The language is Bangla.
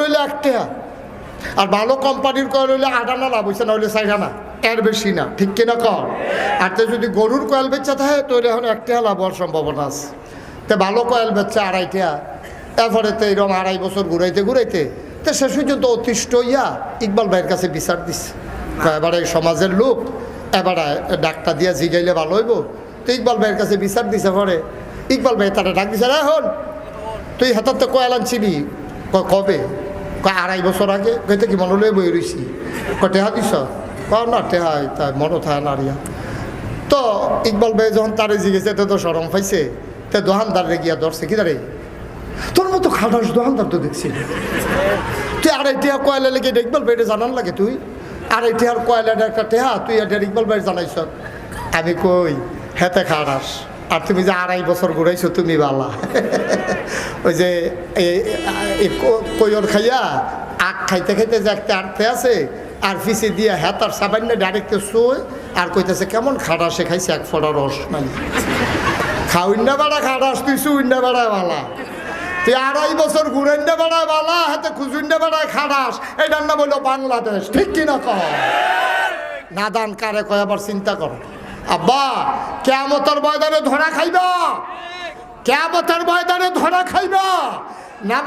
হইলে 1 টাকা, আর ভালো কোম্পানির কয়েল হইলে 8 আনা লাভ হয়েছে, না হইলে 4 আনা, এর বেশি না, ঠিক কিনা কর। আর তো যদি গরুর কয়েল বেচা থাকে তাহলে এখন 1 টাকা লাভ হওয়ার সম্ভাবনা আছে। তো ভালো কয়েল বেচছে 2.5 টাকা, এরপরে তো এরকম 2.5 বছর ঘুরাইতে ঘুরাইতে তো শেষ পর্যন্ত অতিষ্ঠ হইয়া ইকবাল ভাইয়ের কাছে বিচার দিচ্ছে। এবারে সমাজের লোক এবারে ডাক্তার দিয়া জিগাইলে ভালো হইব, তো ইকবাল ভাইয়ের কাছে বিচার দিছে। পরে ইকবাল ভাই তারা ডাক দিছে, এখন তুই হাতার তো কয়েল আনছিলি কবে? 2.5 বছর আগে। কইতে কি মনে লয়ে বই রইছি? টেহা দিস? না টেহাই, তাই মনে থাকে না রিয়া। তো ইকবাল ভাই যখন তারে জিগেছে তো সরম পাইছে, তো দোকানদারে গিয়া ধরছে, কি দাঁড়ে তোর মতো খাটাস দোকানদার তো দেখছি, তুই 2.5 টাকা কয়লা লেগে ইকবাল ভাই জানান লাগে, তুই 2.5 টাকার কয়লাটা একটা টেহা, তুই এটা ইকবাল ভাই জানাইছ? আমি কই হেতে খাটাস, আর তুমি যে 2.5 বছর ঘুরাইছো তুমি বালা। ওই যে কইর খাইয়া আখ খাইতে খাইতে যে একটা আর্থে আছে, আর পিছিয়ে দিয়ে হেতার সাবান্য ডাইরেক্ট শোয় আর কইতেছে কেমন খাটাসে খাইছে, 1 ফোঁটা রস নাই। খাউন্না বেড়া খাটাস, তুই শুইন্না বেড়ায় বালা, তুই 2.5 বছর ঘুরেন্না বেড়ায় বালা, হাতে খুঁজুন্না বেড়ায় খাটাস। এটার নাম হইল বাংলাদেশ, ঠিক কিনা কহ? নাদান কারে কয় আবার চিন্তা কর। আব্বা কিয়ামতের ময়দানে ধরা খাইবা, কিয়ামতের ময়দানে ধরা খাইবা না।